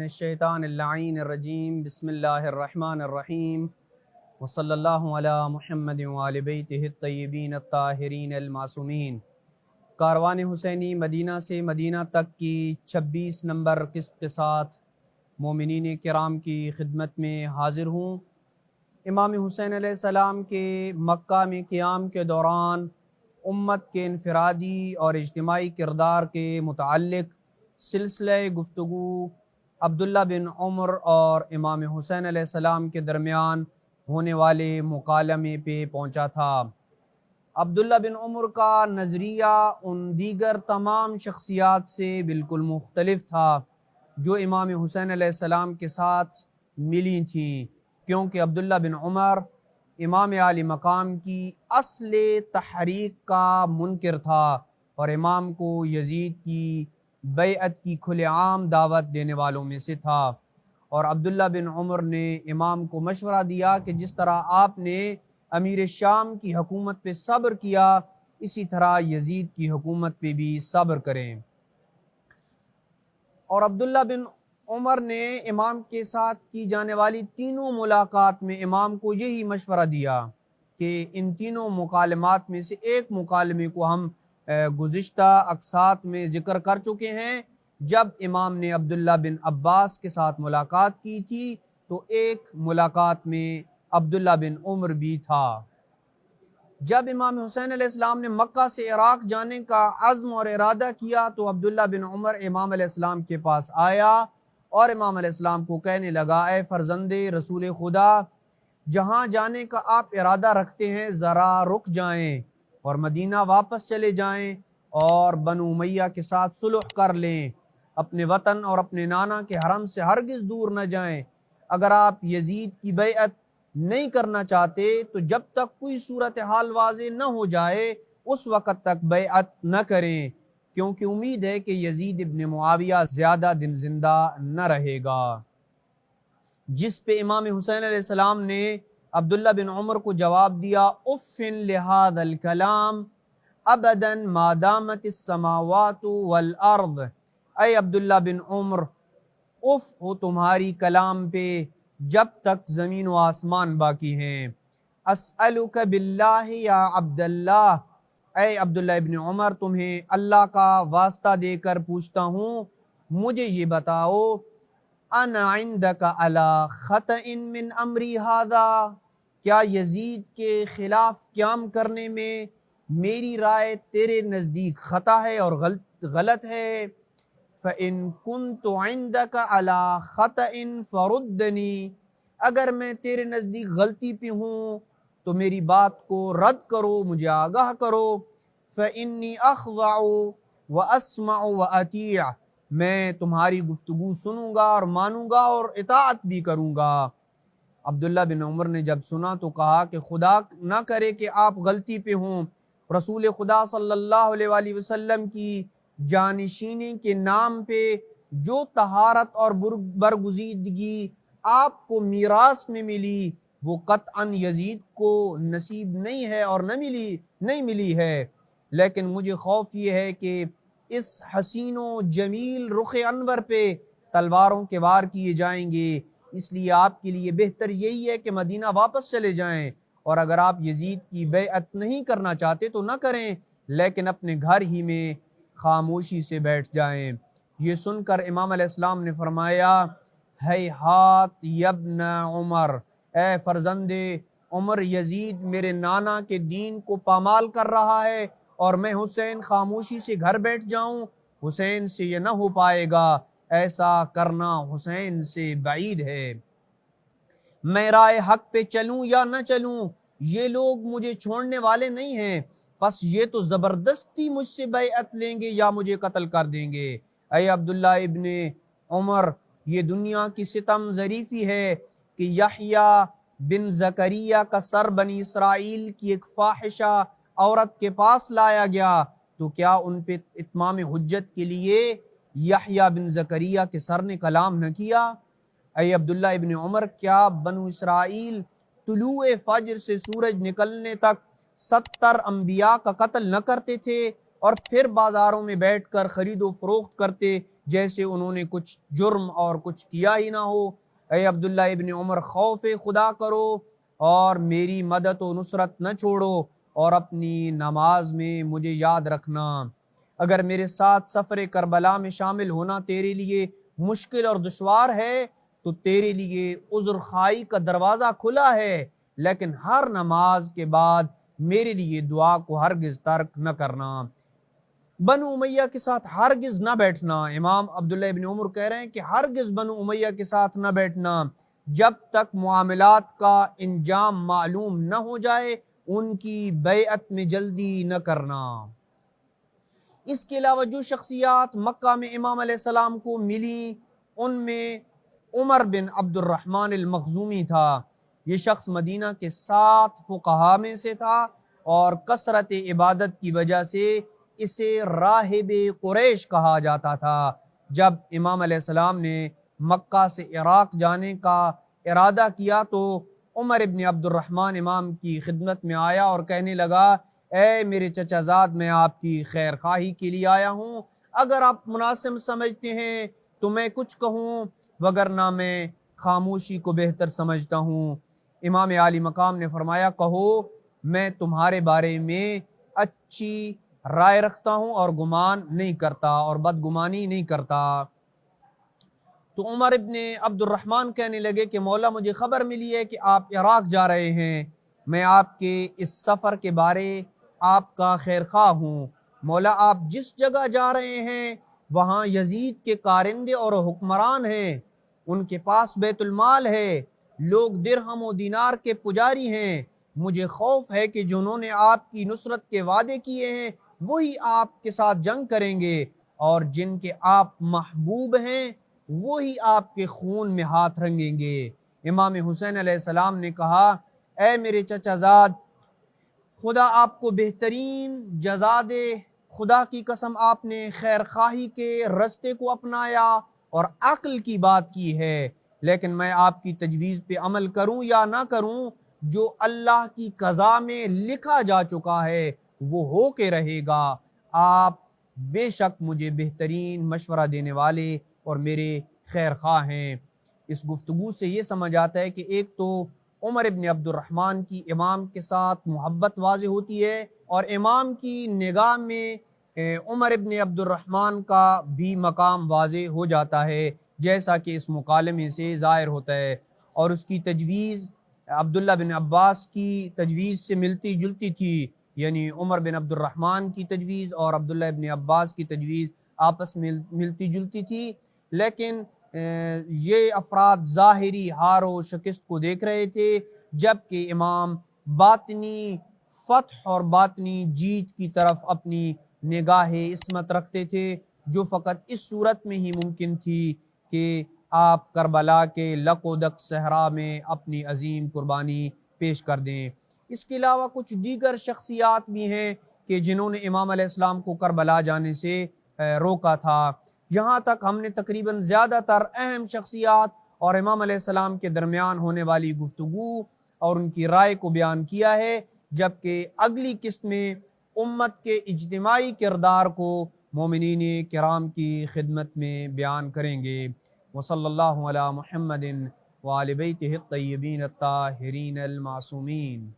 الشیطان اللعین الرجیم بسم اللہ الرحمن الرحیم وصلی اللہ علی محمد وآل بیتہ الطیبین الطاہرین المعصومین۔ کاروان حسینی مدینہ سے مدینہ تک کی 26 نمبر قسط کے ساتھ مومنین کرام کی خدمت میں حاضر ہوں۔ امام حسین علیہ السلام کے مکہ میں قیام کے دوران امت کے انفرادی اور اجتماعی کردار کے متعلق سلسلہ گفتگو عبداللہ بن عمر اور امام حسین علیہ السلام کے درمیان ہونے والے مکالمے پہ پہنچا تھا۔ عبداللہ بن عمر کا نظریہ ان دیگر تمام شخصیات سے بالکل مختلف تھا جو امام حسین علیہ السلام کے ساتھ ملی تھیں، کیونکہ عبداللہ بن عمر امام عالی مقام کی اصل تحریک کا منکر تھا اور امام کو یزید کی بیعت کی کھلے عام دعوت دینے والوں میں سے تھا، اور عبداللہ بن عمر نے امام کو مشورہ دیا کہ جس طرح آپ نے امیر شام کی حکومت پہ صبر کیا اسی طرح یزید کی حکومت پہ بھی صبر کریں۔ اور عبداللہ بن عمر نے امام کے ساتھ کی جانے والی تینوں ملاقات میں امام کو یہی مشورہ دیا کہ ان تینوں مکالمات میں سے ایک مکالمے کو ہم گزشتہ اقساط میں ذکر کر چکے ہیں۔ جب امام نے عبداللہ بن عباس کے ساتھ ملاقات کی تھی تو ایک ملاقات میں عبداللہ بن عمر بھی تھا۔ جب امام حسین علیہ السلام نے مکہ سے عراق جانے کا عزم اور ارادہ کیا تو عبداللہ بن عمر امام علیہ السلام کے پاس آیا اور امام علیہ السلام کو کہنے لگا، اے فرزند رسول خدا، جہاں جانے کا آپ ارادہ رکھتے ہیں ذرا رک جائیں اور مدینہ واپس چلے جائیں اور بنو امیہ کے ساتھ صلح کر لیں، اپنے وطن اور اپنے نانا کے حرم سے ہرگز دور نہ جائیں۔ اگر آپ یزید کی بیعت نہیں کرنا چاہتے تو جب تک کوئی صورتحال واضح نہ ہو جائے اس وقت تک بیعت نہ کریں، کیونکہ امید ہے کہ یزید ابن معاویہ زیادہ دن زندہ نہ رہے گا۔ جس پہ امام حسین علیہ السلام نے عبداللہ بن عمر کو جواب دیا، اف لہذا الکلام ابدا ما دامت السماوات والارض، اے عبداللہ بن عمر، اف ہو تمہاری کلام پہ جب تک زمین و آسمان باقی ہیں۔ اسألک باللہ یا عبداللہ، اے عبداللہ ابن عمر، تمہیں اللہ کا واسطہ دے کر پوچھتا ہوں، مجھے یہ بتاؤ، انا عندک علی خطأ من امری ھذا، کیا یزید کے خلاف قیام کرنے میں میری رائے تیرے نزدیک خطا ہے اور غلط ہے؟ فَإِن كُنْتُ عِنْدَكَ عَلَى خَطَئٍ فَرُدَّنِي، اگر میں تیرے نزدیک غلطی پہ ہوں تو میری بات کو رد کرو، مجھے آگاہ کرو۔ فَإِنِّي أَخْضَعُ وَأَسْمَعُ وَأَطِيعُ، میں تمہاری گفتگو سنوں گا اور مانوں گا اور اطاعت بھی کروں گا۔ عبداللہ بن عمر نے جب سنا تو کہا کہ خدا نہ کرے کہ آپ غلطی پہ ہوں، رسول خدا صلی اللہ علیہ وآلہ وسلم کی جانشینی کے نام پہ جو طہارت اور برگزیدگی آپ کو میراث میں ملی وہ قطعاً یزید کو نصیب نہیں ہے اور نہیں ملی ہے، لیکن مجھے خوف یہ ہے کہ اس حسین و جمیل رخ انور پہ تلواروں کے وار کیے جائیں گے، اس لیے آپ کے لیے بہتر یہی ہے کہ مدینہ واپس چلے جائیں، اور اگر آپ یزید کی بیعت نہیں کرنا چاہتے تو نہ کریں، لیکن اپنے گھر ہی میں خاموشی سے بیٹھ جائیں۔ یہ سن کر امام علیہ السلام نے فرمایا، ہیہات یبن عمر، اے فرزند عمر، یزید میرے نانا کے دین کو پامال کر رہا ہے اور میں حسین خاموشی سے گھر بیٹھ جاؤں، حسین سے یہ نہ ہو پائے گا، ایسا کرنا حسین سے بعید ہے۔ میں رائے حق پہ چلوں یا نہ چلوں یہ لوگ مجھے چھوڑنے والے نہیں ہیں، بس یہ تو زبردستی مجھ سے بیعت لیں گے یا مجھے قتل کر دیں گے۔ اے عبداللہ ابن عمر، یہ دنیا کی ستم ظریفی ہے کہ یحییٰ بن زکریہ کا سر بنی اسرائیل کی ایک فاحشہ عورت کے پاس لایا گیا تو کیا ان پہ اتمام حجت کے لیے یحییٰ بن زکریہ کے سر نے کلام نہ کیا؟ اے عبداللہ ابن عمر، کیا بنو اسرائیل طلوع فجر سے سورج نکلنے تک 70 انبیاء کا قتل نہ کرتے تھے اور پھر بازاروں میں بیٹھ کر خرید و فروخت کرتے جیسے انہوں نے کچھ جرم اور کچھ کیا ہی نہ ہو۔ اے عبداللہ ابن عمر، خوف خدا کرو اور میری مدد و نصرت نہ چھوڑو، اور اپنی نماز میں مجھے یاد رکھنا۔ اگر میرے ساتھ سفر کربلا میں شامل ہونا تیرے لیے مشکل اور دشوار ہے تو تیرے لیے عذر خواہی کا دروازہ کھلا ہے، لیکن ہر نماز کے بعد میرے لیے دعا کو ہرگز ترک نہ کرنا۔ بنو امیہ کے ساتھ ہرگز نہ بیٹھنا۔ امام عبداللہ ابن عمر کہہ رہے ہیں کہ ہرگز بنو امیہ کے ساتھ نہ بیٹھنا جب تک معاملات کا انجام معلوم نہ ہو جائے، ان کی بیعت میں جلدی نہ کرنا۔ اس کے علاوہ جو شخصیات مکہ میں امام علیہ السلام کو ملی، ان میں عمر بن عبد الرحمن المخزومی تھا۔ یہ شخص مدینہ کے 7 فقہاء میں سے تھا اور کثرت عبادت کی وجہ سے اسے راہب قریش کہا جاتا تھا۔ جب امام علیہ السلام نے مکہ سے عراق جانے کا ارادہ کیا تو عمر بن عبد الرحمن امام کی خدمت میں آیا اور کہنے لگا، اے میرے چچا زاد، میں آپ کی خیر خواہی کے لیے آیا ہوں۔ اگر آپ مناسب سمجھتے ہیں تو میں کچھ کہوں، وگرنہ میں خاموشی کو بہتر سمجھتا ہوں۔ امام عالی مقام نے فرمایا، کہو، میں تمہارے بارے میں اچھی رائے رکھتا ہوں اور گمان نہیں کرتا اور بدگمانی نہیں کرتا۔ تو عمر ابن عبد الرحمن کہنے لگے کہ مولا، مجھے خبر ملی ہے کہ آپ عراق جا رہے ہیں۔ میں آپ کے اس سفر کے بارے آپ کا خیر خواہ ہوں۔ مولا، آپ جس جگہ جا رہے ہیں وہاں یزید کے کارندے اور حکمران ہیں، ان کے پاس بیت المال ہے، لوگ درہم و دینار کے پجاری ہیں۔ مجھے خوف ہے کہ جنہوں نے آپ کی نصرت کے وعدے کیے ہیں وہی آپ کے ساتھ جنگ کریں گے، اور جن کے آپ محبوب ہیں وہی آپ کے خون میں ہاتھ رنگیں گے۔ امام حسین علیہ السلام نے کہا، اے میرے چچا زاد، خدا آپ کو بہترین جزا دے۔ خدا کی قسم، آپ نے خیر خواہی کے رستے کو اپنایا اور عقل کی بات کی ہے، لیکن میں آپ کی تجویز پہ عمل کروں یا نہ کروں، جو اللہ کی قضا میں لکھا جا چکا ہے وہ ہو کے رہے گا۔ آپ بے شک مجھے بہترین مشورہ دینے والے اور میرے خیر خواہ ہیں۔ اس گفتگو سے یہ سمجھ آتا ہے کہ ایک تو عمر ابن عبد الرحمن کی امام کے ساتھ محبت واضح ہوتی ہے، اور امام کی نگاہ میں عمر ابن عبد الرحمن کا بھی مقام واضح ہو جاتا ہے، جیسا کہ اس مکالمے سے ظاہر ہوتا ہے۔ اور اس کی تجویز عبداللہ بن عباس کی تجویز سے ملتی جلتی تھی، یعنی عمر بن عبد الرحمن کی تجویز اور عبداللہ ابن عباس کی تجویز آپس میں ملتی جلتی تھی، لیکن یہ افراد ظاہری ہار و شکست کو دیکھ رہے تھے، جبکہ امام باطنی فتح اور باطنی جیت کی طرف اپنی نگاہ عصمت رکھتے تھے، جو فقط اس صورت میں ہی ممکن تھی کہ آپ کربلا کے لق و دق صحرا میں اپنی عظیم قربانی پیش کر دیں۔ اس کے علاوہ کچھ دیگر شخصیات بھی ہیں کہ جنہوں نے امام علیہ السلام کو کربلا جانے سے روکا تھا۔ یہاں تک ہم نے تقریباً زیادہ تر اہم شخصیات اور امام علیہ السلام کے درمیان ہونے والی گفتگو اور ان کی رائے کو بیان کیا ہے، جبکہ اگلی قسط میں امت کے اجتماعی کردار کو مومنین کرام کی خدمت میں بیان کریں گے۔ وصلی اللہ علی محمد وآل بیتہ الطیبین الطاہرین المعصومین۔